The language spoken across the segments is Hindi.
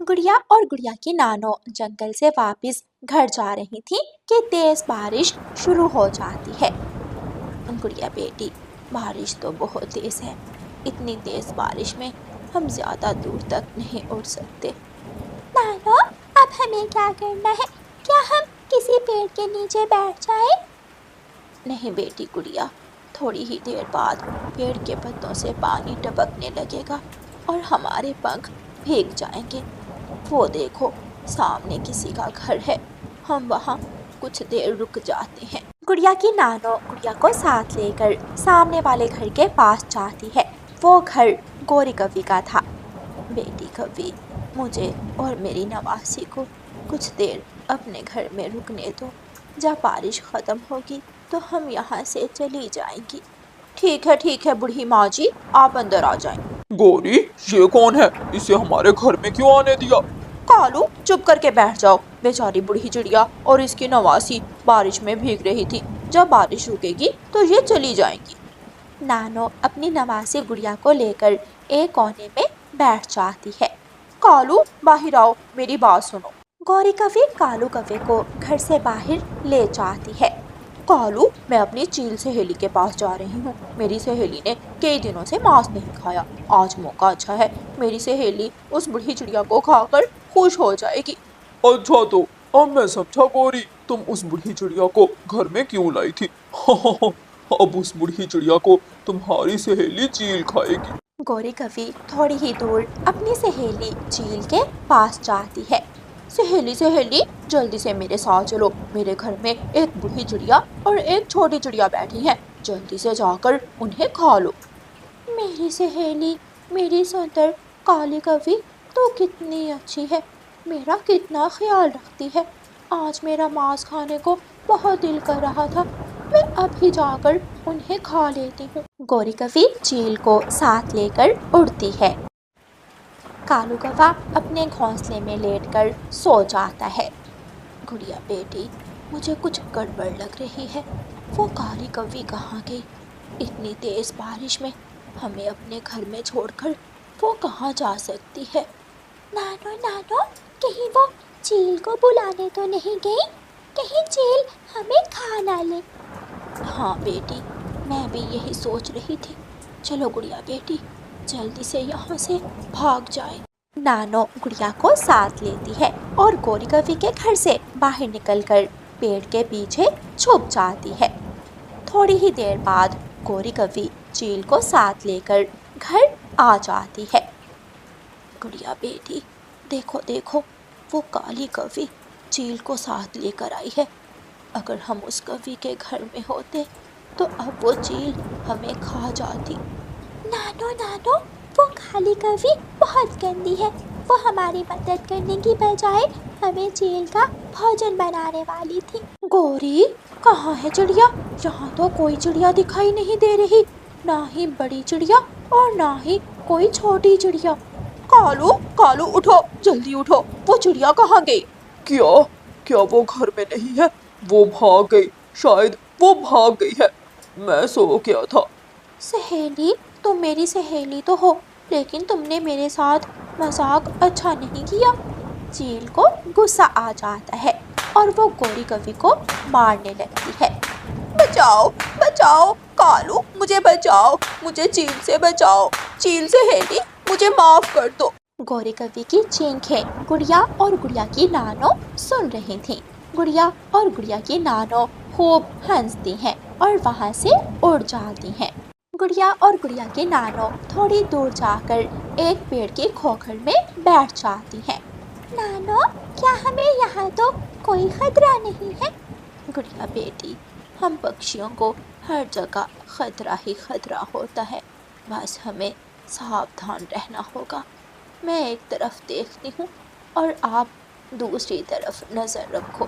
गुड़िया और गुड़िया की नानो जंगल से वापस घर जा रही थी कि तेज बारिश शुरू हो जाती है। गुड़िया बेटी, बारिश तो बहुत तेज है। इतनी तेज बारिश में हम ज्यादा दूर तक नहीं उड़ सकते। नानो, अब हमें क्या करना है? क्या हम किसी पेड़ के नीचे बैठ जाएं? नहीं बेटी गुड़िया, थोड़ी ही देर बाद पेड़ के पत्तों से पानी टपकने लगेगा और हमारे पंख भीग जाएंगे। वो देखो, सामने किसी का घर है। हम वहाँ कुछ देर रुक जाते हैं। गुड़िया की नानो गुड़िया को साथ लेकर सामने वाले घर के पास जाती है। वो घर गोरी कवि का था। बेटी कवि, मुझे और मेरी नवासी को कुछ देर अपने घर में रुकने दो। जब बारिश खत्म होगी तो हम यहाँ से चली जाएंगी। ठीक है बूढ़ी माँ जी, आप अंदर आ जाएं। गौरी, ये कौन है? इसे हमारे घर में क्यों आने दिया? कालू, चुप करके बैठ जाओ। बेचारी बूढ़ी चिड़िया और इसकी नवासी बारिश में भीग रही थी। जब बारिश रुकेगी तो ये चली जाएंगी। नानो अपनी नवासी गुड़िया को लेकर एक कोने में बैठ जाती है। कालू, बाहर आओ, मेरी बात सुनो। गौरी कवि कालू कवि को घर से बाहर ले जाती है। कालू, मैं अपनी चील सहेली के पास जा रही हूँ। मेरी सहेली ने कई दिनों से मांस नहीं खाया। आज मौका अच्छा है, मेरी सहेली उस बूढ़ी चिड़िया को खाकर खुश हो जाएगी। अच्छा, तो अब मैं समझा गौरी, तुम उस बूढ़ी चिड़िया को घर में क्यों लाई थी। अब उस बूढ़ी चिड़िया को तुम्हारी सहेली चील खाएगी। गौरी कवि थोड़ी ही दूर अपनी सहेली चील के पास जाती है। सहेली सहेली, जल्दी से मेरे साथ चलो। मेरे घर में एक बूढ़ी चिड़िया और एक छोटी चिड़िया बैठी है। जल्दी से जाकर उन्हें खा लो। मेरी सहेली, मेरी सुंदर काली कवि, तो कितनी अच्छी है। मेरा कितना ख्याल रखती है। आज मेरा मांस खाने को बहुत दिल कर रहा था। मैं अभी जाकर उन्हें खा लेती हूँ। गौरी कवि चील को साथ लेकर उड़ती है। कालू कौवा अपने घोंसले में लेटकर सो जाता है। गुड़िया बेटी, मुझे कुछ गड़बड़ लग रही है। वो काली कवि कहाँ गई? इतनी तेज बारिश में हमें अपने घर में छोड़कर वो कहाँ जा सकती है? नानो नानो, कहीं वो चील को बुलाने तो नहीं गई? कहीं चील हमें खा ना ले। हाँ बेटी, मैं भी यही सोच रही थी। चलो गुड़िया बेटी, जल्दी से यहाँ से भाग जाए। नानो गुड़िया को साथ लेती है और गौरी कवि के घर से बाहर निकलकर पेड़ के पीछे छुप जाती है। थोड़ी ही देर बाद गौरी कवि चील को साथ लेकर घर आ जाती है। गुड़िया बेटी, देखो देखो, वो काली कवि चील को साथ लेकर आई है। अगर हम उस कवि के घर में होते तो अब वो चील हमें खा जाती। नानो नानो, वो काली कवि बहुत गंदी है। वो हमारी मदद करने की बजाय हमें चील का भोजन बनाने वाली थी। गौरी, कहाँ है चिड़िया? यहाँ तो कोई चिड़िया दिखाई नहीं दे रही। ना ही बड़ी चिड़िया और ना ही कोई छोटी चिड़िया। कालू कालू, उठो, जल्दी उठो। वो चिड़िया कहाँ गई? क्या क्या वो घर में नहीं है? वो भाग गई, शायद वो भाग गई है। मैं सो गया था। सहेली, तुम मेरी सहेली तो हो, लेकिन तुमने मेरे साथ मजाक अच्छा नहीं किया। चील को गुस्सा आ जाता है और वो गौरी कवि को मारने लगती है। बचाओ बचाओ, कालू मुझे बचाओ, मुझे चील से बचाओ। चील सहेली, मुझे माफ कर दो। गौरी कवि की चीखें गुड़िया और गुड़िया की नानो सुन रही थी। गुड़िया और गुड़िया की नानो खूब हंसती हैं और वहाँ से उड़ जाती हैं। गुड़िया और गुड़िया की नानो थोड़ी दूर जाकर एक पेड़ की खोखर में बैठ जाती हैं। नानो, क्या हमें यहाँ तो कोई खतरा नहीं है? गुड़िया बेटी, हम पक्षियों को हर जगह खतरा ही खतरा होता है। बस हमें सावधान रहना होगा। मैं एक तरफ देखती हूँ और आप दूसरी तरफ नज़र रखो।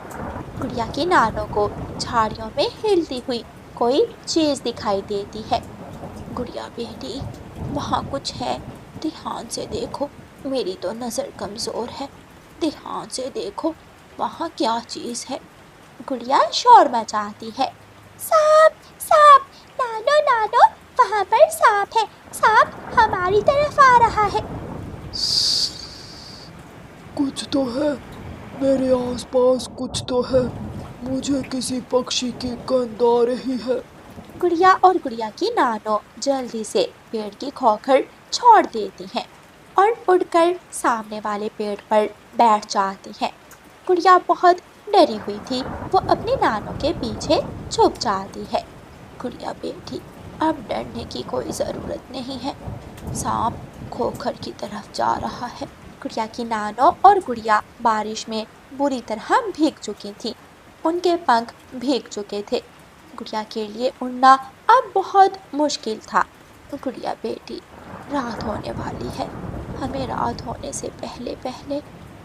गुड़िया की नानो को झाड़ियों में हिलती हुई कोई चीज़ दिखाई देती है। गुड़िया बेटी, वहाँ कुछ है, ध्यान से देखो। मेरी तो नज़र कमज़ोर है, ध्यान से देखो वहाँ क्या चीज़ है। गुड़िया शोर मचाती है। सांप सांप, नानो नानो, वहाँ पर सांप है। सांप हमारी तरफ आ रहा है। कुछ तो है, मेरे आसपास कुछ तो है। मुझे किसी पक्षी की गंध आ रही है। गुड़िया और गुड़िया की नानो जल्दी से पेड़ की खोखर छोड़ देती हैं और उड़कर सामने वाले पेड़ पर बैठ जाती हैं। गुड़िया बहुत डरी हुई थी, वो अपनी नानो के पीछे छुप जाती है। गुड़िया बेटी, अब डरने की कोई ज़रूरत नहीं है, सांप खोखर की तरफ जा रहा है। गुड़िया की नानो और गुड़िया बारिश में बुरी तरह भीग चुकी थी, उनके पंख भीग चुके थे। गुड़िया के लिए उड़ना अब बहुत मुश्किल था। गुड़िया बेटी, रात होने वाली है, हमें रात होने से पहले पहले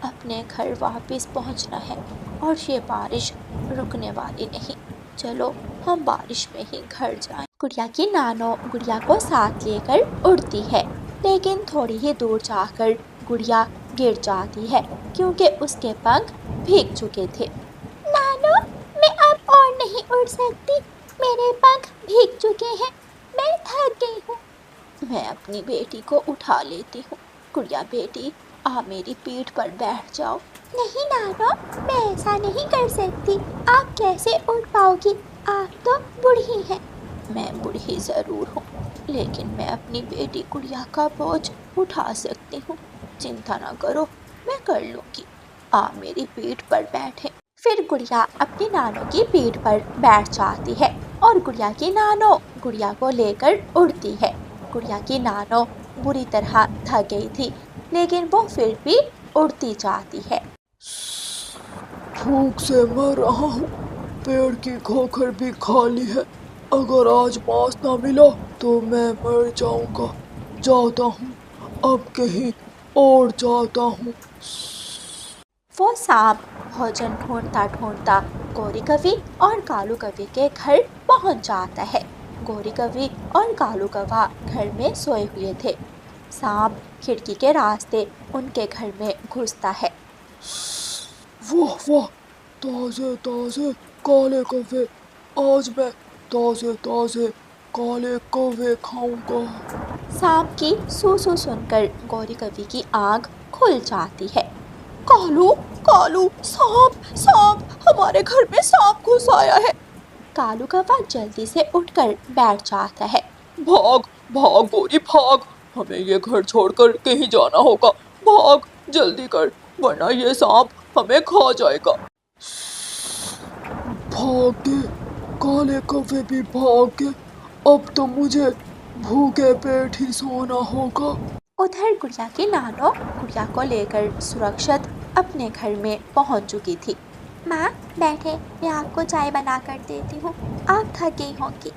अपने घर वापस पहुंचना है और ये बारिश रुकने वाली नहीं। चलो हम बारिश में ही घर जाएं। गुड़िया की नानो गुड़िया को साथ लेकर उड़ती है, लेकिन थोड़ी ही दूर जाकर गुड़िया गिर जाती है क्योंकि उसके पंख भीग चुके थे। नानो, मैं अब और नहीं उड़ सकती, मेरे पंख भीग चुके हैं, मैं थक गई हूँ। मैं अपनी बेटी को उठा लेती हूँ। गुड़िया बेटी, आप मेरी पीठ पर बैठ जाओ। नहीं नानो, मैं ऐसा नहीं कर सकती, आप कैसे उड़ पाओगी, आप तो बूढ़ी हैं। मैं बूढ़ी ज़रूर हूँ, लेकिन मैं अपनी बेटी गुड़िया का बोझ उठा सकती हूँ। चिंता ना करो, मैं कर लूँगी। आप मेरी पीठ पर बैठे। फिर गुड़िया अपनी नानो की पीठ पर बैठ जाती है और गुड़िया की नानो गुड़िया को लेकर उड़ती है। गुड़िया की नानो बुरी तरह थक गई थी, लेकिन वो फिर भी उड़ती जाती है। भूख से मर रहा हूँ, पेड़ की खोखर भी खाली है। अगर आज मांस ना मिला तो मैं मर जाऊंगा। जाता हूँ, अब कहीं और जाता हूँ। वो सांप भोजन ढूंढता ढूंढता गौरी कवि और कालू कवि के घर पहुंच जाता है। गौरी कवि और कालू कौवा घर में सोए हुए थे। सांप खिड़की के रास्ते उनके घर में घुसता है। वाह वाह, ताजे ताजे काले कौवे। आज मैं ताजे ताजे काले कौवे खाऊंगा। सांप की सू सू सुनकर गौरी कवि की आंख खुल जाती है। कालू, कालू, सांप, सांप, हमारे घर में सांप घुस आया है। कालू कौवा जल्दी से उठकर बैठ जाता है। भाग भाग गोरी भाग, हमें ये घर छोड़कर कहीं जाना होगा। भाग जल्दी कर, वरना ये सांप हमें खा जाएगा। भाग गए, काले कौवे भी भाग गए। अब तो मुझे भूखे पेट ही सोना होगा। उधर गुड़िया की नानो गुड़िया को लेकर सुरक्षित अपने घर में पहुंच चुकी थी। माँ बैठे, मैं आपको चाय बना कर देती हूँ, आप थक गई होंगी।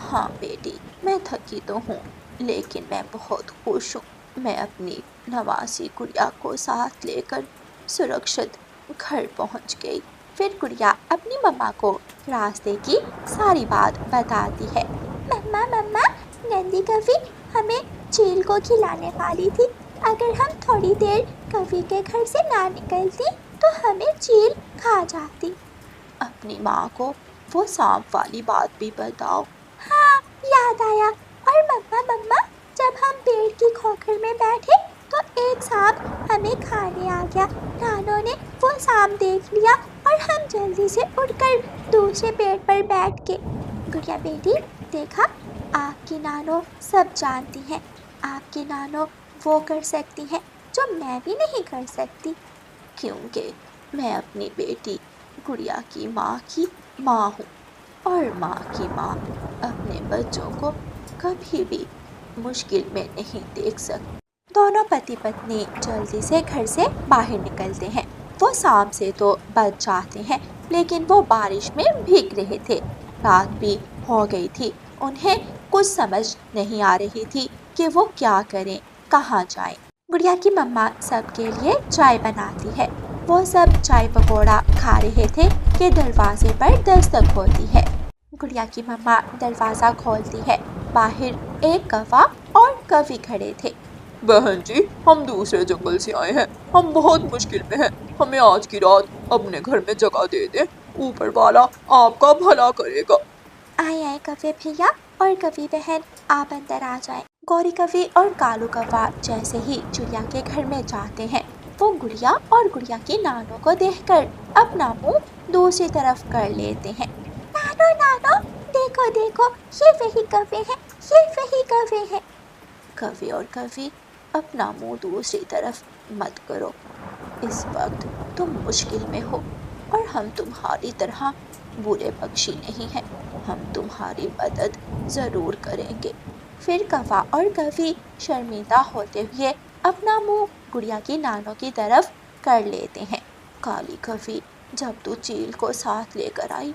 हाँ बेटी, मैं थकी तो हूँ, लेकिन मैं बहुत खुश हूँ। मैं अपनी नवासी गुड़िया को साथ लेकर सुरक्षित घर पहुँच गई। फिर गुड़िया अपनी मम्मा को रास्ते की सारी बात बताती है। मम्मा मम्मा, नंदी कवि हमें चील को खिलाने वाली थी। अगर हम थोड़ी देर कवि के घर से ना निकलती तो हमें चील खा जाती। अपनी माँ को वो सांप वाली बात भी बताओ। हाँ, याद आया। और मम्मा मम्मा, जब हम पेड़ की खोखर में बैठे तो एक सांप हमें खाने आ गया। नानो ने वो सांप देख लिया और हम जल्दी से उड़कर दूसरे पेड़ पर बैठ गए। गुड़िया बेटी, देखा, आपकी नानो सब जानती हैं। आपकी नानो वो कर सकती हैं जो मैं भी नहीं कर सकती, क्योंकि मैं अपनी बेटी गुड़िया की माँ हूँ और माँ की माँ अपने बच्चों को कभी भी मुश्किल में नहीं देख सकती। दोनों पति पत्नी जल्दी से घर से बाहर निकलते हैं। वो सांप से तो बच जाते हैं, लेकिन वो बारिश में भीग रहे थे। रात भी हो गई थी। उन्हें कुछ समझ नहीं आ रही थी कि वो क्या करें, कहाँ जाएं। गुड़िया की मम्मा सबके लिए चाय बनाती है। वो सब चाय पकौड़ा खा रहे थे कि दरवाजे पर दस्तक होती है। गुड़िया की मम्मा दरवाज़ा खोलती है। बाहर एक कौवा और कवि खड़े थे। बहन जी, हम दूसरे जंगल से आए हैं, हम बहुत मुश्किल में हैं। हमें आज की रात अपने घर में जगह दे दें, ऊपर वाला आपका भला करेगा। आए आए कवि भैया और कवि बहन, आप अंदर आ जाएं। गौरी कवि और कालू कौवा जैसे ही चिड़िया के घर में जाते हैं, वो गुड़िया और गुड़िया की नानो को देखकर अपना मुंह दूसरी तरफ कर लेते हैं। नानो नानो, देखो देखो, ये वही कौवे हैं, ये वही कौवे हैं। कौवे और कौवी, अपना मुंह दूसरी तरफ मत करो। इस वक्त तुम मुश्किल में हो और हम तुम्हारी तरह बुरे पक्षी नहीं हैं। हम तुम्हारी मदद ज़रूर करेंगे। फिर कौवा और कौवी शर्मिंदा होते हुए अपना मुंह गुड़िया की नानो की तरफ कर लेते हैं। काली कौवी, जब तू चील को साथ लेकर आई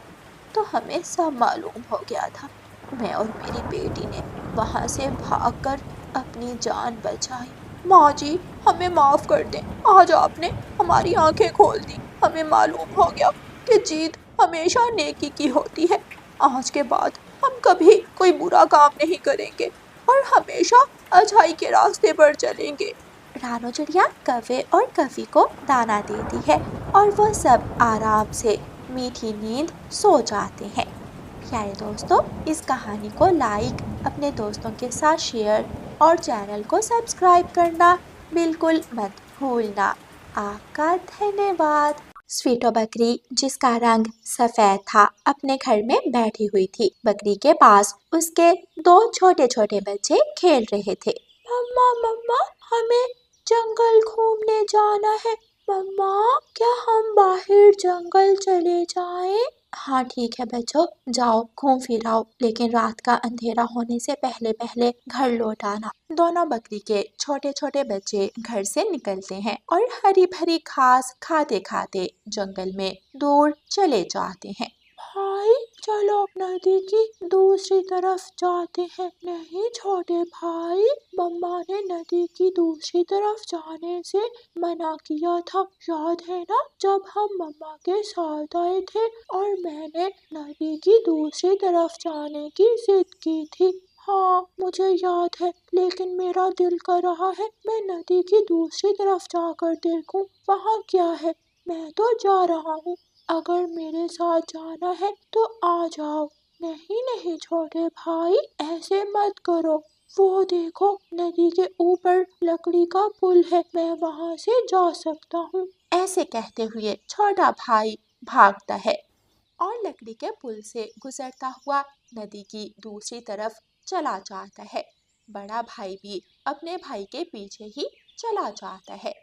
तो हमें सब मालूम हो गया था। मैं और मेरी बेटी ने वहाँ से भागकर अपनी जान बचाई। माँ जी, हमें माफ़ कर दें, आज आपने हमारी आंखें खोल दी। हमें मालूम हो गया कि जीत हमेशा नेकी की होती है। आज के बाद हम कभी कोई बुरा काम नहीं करेंगे और हमेशा अच्छाई के रास्ते पर चलेंगे। रानो चिड़िया कौवे और कौवी को दाना देती है और वो सब आराम से मीठी नींद सो जाते हैं। प्यारे दोस्तों, इस कहानी को लाइक, अपने दोस्तों के साथ शेयर और चैनल को सब्सक्राइब करना बिल्कुल मत भूलना। आपका धन्यवाद। स्वीटो बकरी, जिसका रंग सफेद था, अपने घर में बैठी हुई थी। बकरी के पास उसके 2 छोटे छोटे बच्चे खेल रहे थे। मम्मा मम्मा, हमें जंगल घूमने जाना है। मम्मा, क्या हम बाहर जंगल चले जाएं? हाँ ठीक है बच्चों, जाओ घूम फिर आओ, लेकिन रात का अंधेरा होने से पहले पहले घर लौट आना। दोनों बकरी के छोटे छोटे बच्चे घर से निकलते हैं और हरी भरी घास खाते खाते जंगल में दूर चले जाते हैं। भाई चलो नदी की दूसरी तरफ जाते हैं। नहीं छोटे भाई, मम्मा ने नदी की दूसरी तरफ जाने से मना किया था। याद है ना, जब हम मम्मा के साथ आए थे और मैंने नदी की दूसरी तरफ जाने की जिद की थी। हाँ मुझे याद है, लेकिन मेरा दिल कर रहा है मैं नदी की दूसरी तरफ जाकर देखूं वहाँ क्या है। मैं तो जा रहा हूँ, अगर मेरे साथ जाना है तो आ जाओ। नहीं नहीं छोटे भाई, ऐसे मत करो। वो देखो, नदी के ऊपर लकड़ी का पुल है, मैं वहाँ से जा सकता हूँ। ऐसे कहते हुए छोटा भाई भागता है और लकड़ी के पुल से गुजरता हुआ नदी की दूसरी तरफ चला जाता है। बड़ा भाई भी अपने भाई के पीछे ही चला जाता है।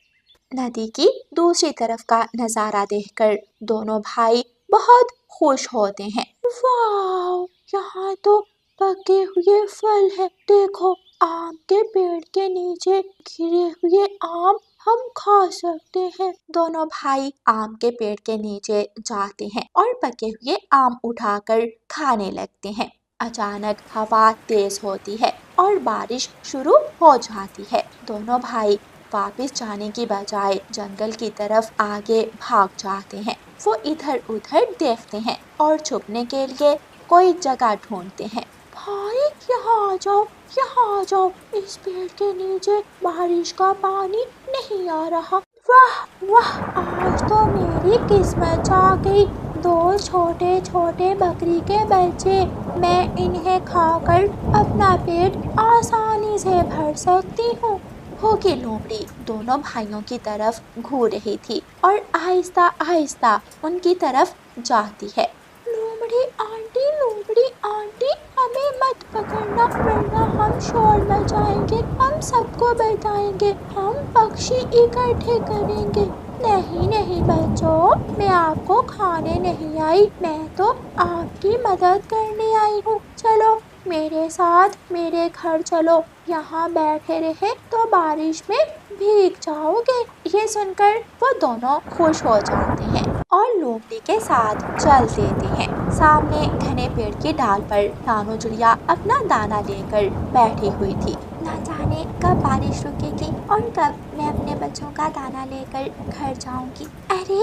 नदी की दूसरी तरफ का नज़ारा देखकर दोनों भाई बहुत खुश होते हैं। वाह, यहाँ तो पके हुए फल है। देखो, आम के पेड़ के नीचे गिरे हुए आम हम खा सकते हैं। दोनों भाई आम के पेड़ के नीचे जाते हैं और पके हुए आम उठाकर खाने लगते हैं। अचानक हवा तेज होती है और बारिश शुरू हो जाती है। दोनों भाई वापस जाने की बजाय जंगल की तरफ आगे भाग जाते हैं। वो इधर उधर देखते हैं और छुपने के लिए कोई जगह ढूंढते हैं। भाई यहाँ आ जाओ, यहाँ आ जाओ, इस पेड़ के नीचे बारिश का पानी नहीं आ रहा। वाह वाह, आज तो मेरी किस्मत जा गई। 2 छोटे छोटे बकरी के बच्चे, मैं इन्हें खाकर अपना पेट आसानी से भर सकती हूँ। होगी लोमड़ी दोनों भाइयों की तरफ घूर रही थी और आहिस्ता आहिस्ता उनकी तरफ जाती है। लोमड़ी आंटी, हमें मत पकड़ना वरना हम शोर मचाएंगे, हम सबको बताएंगे, हम पक्षी इकट्ठे करेंगे। नहीं नहीं बच्चों, मैं आपको खाने नहीं आई, मैं तो आपकी मदद करने आई हूँ। चलो मेरे साथ मेरे घर चलो, यहाँ बैठे रहे तो बारिश में भीग जाओगे। ये सुनकर वो दोनों खुश हो जाते हैं और लोमड़ी के साथ चल देते हैं। सामने घने पेड़ की डाल पर नानो चिड़िया अपना दाना लेकर बैठी हुई थी। ना जाने कब बारिश रुकेगी और कब मैं अपने बच्चों का दाना लेकर घर जाऊंगी। अरे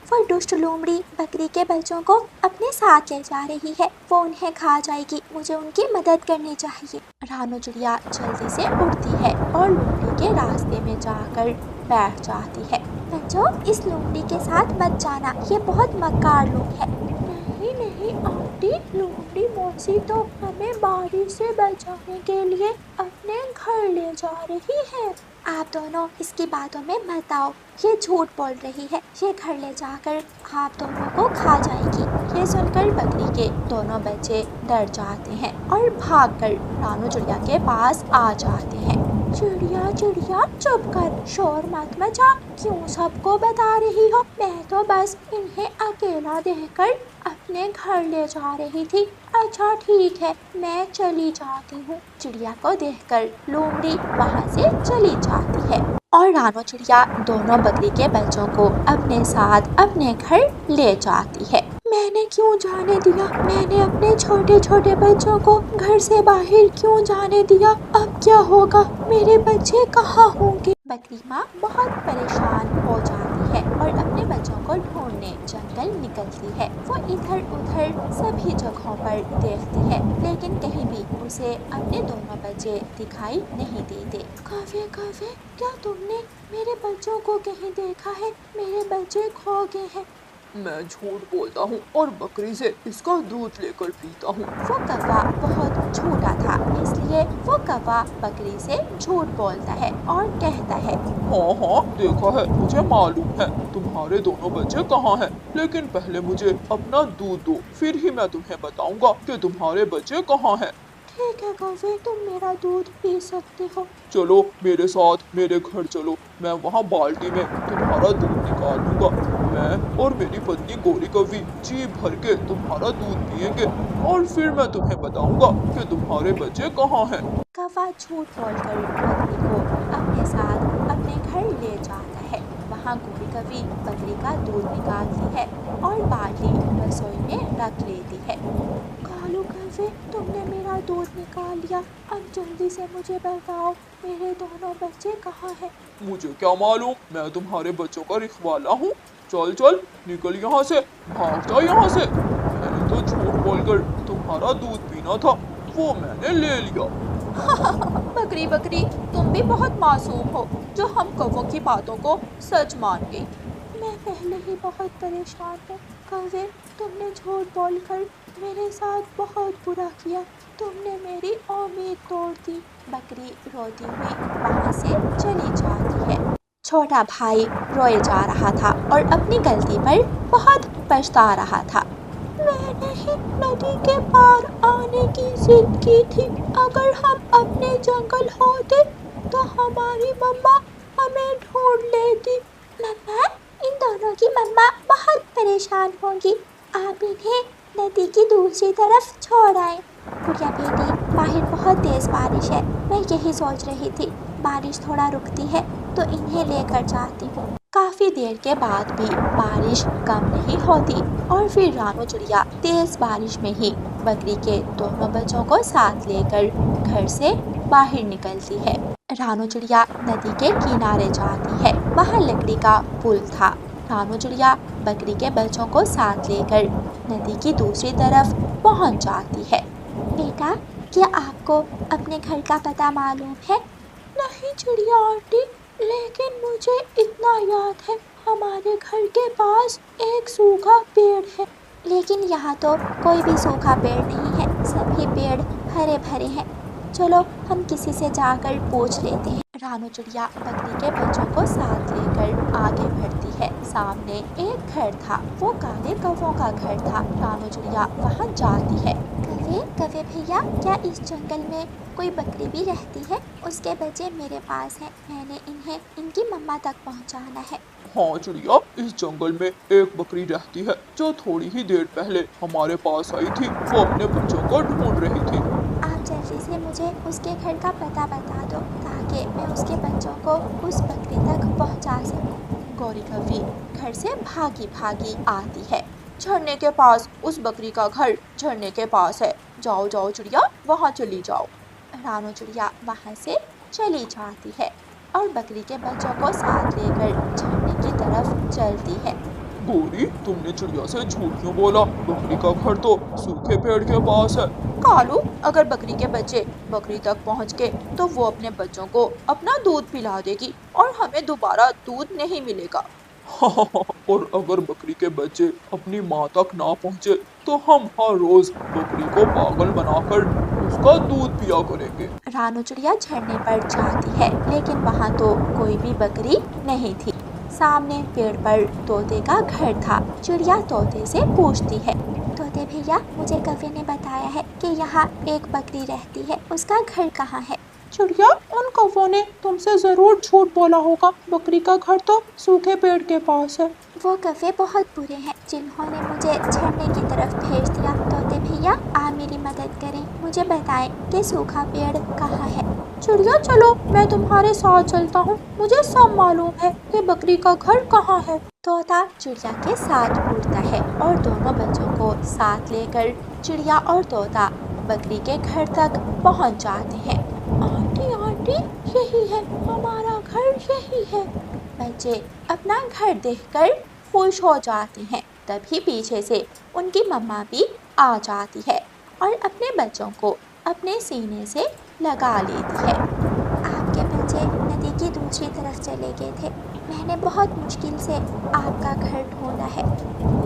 वो दुष्ट लोमड़ी बकरी के बच्चों को अपने साथ ले जा रही है, वो उन्हें खा जाएगी, मुझे उनकी मदद करनी चाहिए। रानो चिड़िया जल्दी से उड़ती है और लोमड़ी के रास्ते में जाकर बैठ जाती है। बच्चों, इस लोमड़ी के साथ मत जाना, ये बहुत मक्कार लोग है। नहीं नहीं आंटी, लोमड़ी मौसी तो हमें बारिश से बचाने के लिए अपने घर ले जा रही है। आप दोनों इसकी बातों में मत आओ, ये झूठ बोल रही है। ये घर ले जाकर आप दोनों को खा जाएगी। ये सुनकर बकरी के दोनों बच्चे डर जाते हैं और भागकर रानू चिड़िया के पास आ जाते हैं। चिड़िया चिड़िया चुप कर, शोर मत मचा, क्यों सबको बता रही हो? मैं तो बस इन्हें अकेला देखकर अपने घर ले जा रही थी। अच्छा ठीक है, मैं चली जाती हूँ। चिड़िया को देखकर लोमड़ी वहाँ से चली जाती है और रानू चिड़िया दोनों बकरी के बच्चों को अपने साथ अपने घर ले जाती है। मैंने क्यों जाने दिया? मैंने अपने छोटे छोटे बच्चों को घर से बाहर क्यों जाने दिया? अब क्या होगा? मेरे बच्चे कहाँ होंगे? बकरी माँ बहुत परेशान हो जाती है और अपने बच्चों को ढूंढने जंगल निकलती है। वो इधर उधर सभी जगहों पर देखती है, लेकिन कहीं भी उसे अपने दोनों बच्चे दिखाई नहीं देते। कावे कावे, क्या तुमने मेरे बच्चों को कहीं देखा है? मेरे बच्चे खो गए हैं। मैं झूठ बोलता हूँ और बकरी से इसका दूध लेकर पीता हूँ। वो कौवा बहुत छोटा था, इसलिए वो कौवा बकरी से झूठ बोलता है और कहता है, हाँ हाँ देखा है, मुझे मालूम है तुम्हारे दोनों बच्चे कहाँ हैं। लेकिन पहले मुझे अपना दूध दो, फिर ही मैं तुम्हें बताऊंगा कि तुम्हारे बच्चे कहाँ हैं। ठीक है कौवे, तुम मेरा दूध पी सकते हो। चलो मेरे साथ मेरे घर चलो, मैं वहाँ बाल्टी में तुम्हारा दूध निकालूंगा। मैं और मेरी पत्नी गोरी कौवी जी भर के तुम्हारा दूध पिएंगे और फिर मैं तुम्हें बताऊंगा कि तुम्हारे बच्चे कहाँ हैं। कौवा झूठ बोलकर बकरी को अपने साथ अपने घर ले जाता है। वहाँ गोरी कौवी बकरी का दूध निकालती है और बाल्टी रसोई में रख लेती है। कालू कौवे, तुमने मेरा दूध निकाल लिया, अब जल्दी से मुझे बताओ मेरे दोनों बच्चे कहाँ हैं? मुझे क्या मालूम, मैं तुम्हारे बच्चों का रखवाला हूँ। चल चल निकल यहाँ से, भाग जा यहाँ से। मैंने तो झूठ बोलकर तुम्हारा दूध पीना था, वो मैंने ले लिया। बकरी बकरी, तुम भी बहुत मासूम हो जो हम कौवों की बातों को सच मान गई। मैं पहले ही बहुत परेशान हूँ। कौवे, तुमने झूठ बोलकर मेरे साथ बहुत बुरा किया, तुमने मेरी उम्मीद तोड़ दी। बकरी रोती हुई वहाँ से चली जाती है। छोटा भाई रोए जा रहा था और अपनी गलती पर बहुत पछता रहा था। मैंने ही नदी के पार आने की जिद की थी। अगर हम अपने जंगल होते तो हमारी मम्मा हमें ढूंढ लेती। मम्मा, इन दोनों की मम्मा बहुत परेशान होंगी, आप इन्हें नदी की दूसरी तरफ छोड़ आए। गुड़िया बेटी, बाहर बहुत तेज बारिश है, मैं यही सोच रही थी बारिश थोड़ा रुकती है तो इन्हें लेकर जाती हूँ। काफी देर के बाद भी बारिश कम नहीं होती और फिर रानू चिड़िया तेज बारिश में ही बकरी के दोनों बच्चों को साथ लेकर घर से बाहर निकलती है। रानू चिड़िया नदी के किनारे जाती है, वहाँ लकड़ी का पुल था। रानू चिड़िया बकरी के बच्चों को साथ लेकर नदी की दूसरी तरफ पहुँच जाती है। बेटा, क्या आपको अपने घर का पता मालूम है? नहीं चिड़िया आंटी, लेकिन मुझे इतना याद है हमारे घर के पास एक सूखा पेड़ है। लेकिन यहाँ तो कोई भी सूखा पेड़ नहीं है, सभी पेड़ हरे भरे हैं। चलो हम किसी से जाकर पूछ लेते हैं। रानू चिड़िया बकरी के बच्चों को साथ लेकर आगे बढ़ती है। सामने एक घर था, वो काले कौवों का घर था। रानू चिड़िया वहाँ जाती है। कवे कवे भैया, क्या इस जंगल में कोई बकरी भी रहती है? उसके बच्चे मेरे पास हैं, मैंने इन्हें इनकी मम्मा तक पहुँचाना है। हाँ चिड़िया, इस जंगल में एक बकरी रहती है जो थोड़ी ही देर पहले हमारे पास आई थी। वो अपने बच्चों को ढूंढ रही थी। आप जल्दी से मुझे उसके घर का पता बता दो ताकि मैं उसके बच्चों को उस बकरी तक पहुंचा सकूं। गौरी कौवी घर से भागी भागी आती है। झरने के पास उस बकरी का घर झरने के पास है, जाओ जाओ चिड़िया, वहाँ चली जाओ। रानू चिड़िया वहाँ से चली जाती है और बकरी के बच्चों को साथ लेकर झरने की तरफ चलती है। गोरी, तुमने चिड़िया से झूठ क्यों बोला? बकरी का घर तो सूखे पेड़ के पास है। कालू, अगर बकरी के बच्चे बकरी तक पहुंच गए तो वो अपने बच्चों को अपना दूध पिला देगी और हमें दोबारा दूध नहीं मिलेगा। और अगर बकरी के बच्चे अपनी माँ तक ना पहुँचे तो हम हर रोज बकरी को पागल बनाकर उसका दूध पिया करेंगे। रानू चिड़िया झरने पर जाती है, लेकिन वहाँ तो कोई भी बकरी नहीं थी। सामने पेड़ पर तोते का घर था। चिड़िया तोते से पूछती है, तोते भैया, मुझे कौवे ने बताया है कि यहाँ एक बकरी रहती है, उसका घर कहाँ है? चिड़िया, उन कौवों ने तुमसे जरूर झूठ बोला होगा, बकरी का घर तो सूखे पेड़ के पास है। वो कौवे बहुत बुरे हैं जिन्होंने मुझे झरने की तरफ भेज दिया। तोते भैया, आप मेरी मदद करें, मुझे बताएं कि सूखा पेड़ कहाँ है। चिड़िया चलो, मैं तुम्हारे साथ चलता हूँ, मुझे सब मालूम है कि बकरी का घर कहाँ है। तोता चिड़िया के साथ उड़ता है और दोनों बच्चों को साथ लेकर चिड़िया और तोता बकरी के घर तक पहुँच जाते हैं। आंटी आंटी, यही है हमारा घर, यही है। बच्चे अपना घर देखकर खुश हो जाते हैं। तभी पीछे से उनकी मम्मा भी आ जाती है और अपने बच्चों को अपने सीने से लगा लेती है। आपके बच्चे नदी की दूसरी तरफ चले गए थे, मैंने बहुत मुश्किल से आपका घर ढूंढा है।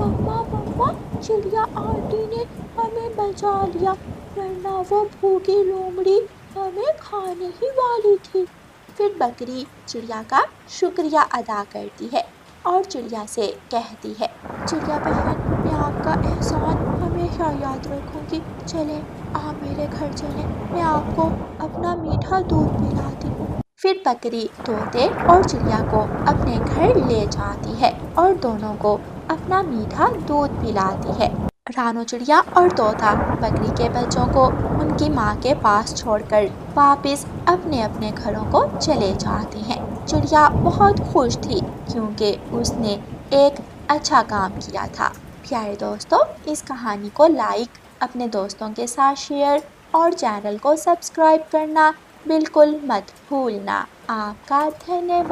मम्मा मम्मा, चिड़िया आंटी ने हमें बचा लिया, वरना वो भूखी लोमड़ी हमें खाने ही वाली थी। फिर बकरी चिड़िया का शुक्रिया अदा करती है और चिड़िया से कहती है, चिड़िया बहन, मैं आपका एहसान हमेशा याद रखूंगी। चले, आप मेरे घर चलें, मैं आपको अपना मीठा दूध पिलाती हूँ। फिर बकरी तोते और चिड़िया को अपने घर ले जाती है और दोनों को अपना मीठा दूध पिलाती है। रानू चिड़िया और तोता बकरी के बच्चों को उनकी माँ के पास छोड़कर वापस अपने अपने घरों को चले जाते हैं। चिड़िया बहुत खुश थी क्योंकि उसने एक अच्छा काम किया था। प्यारे दोस्तों, इस कहानी को लाइक, अपने दोस्तों के साथ शेयर और चैनल को सब्सक्राइब करना बिल्कुल मत भूलना। आपका धन्यवाद।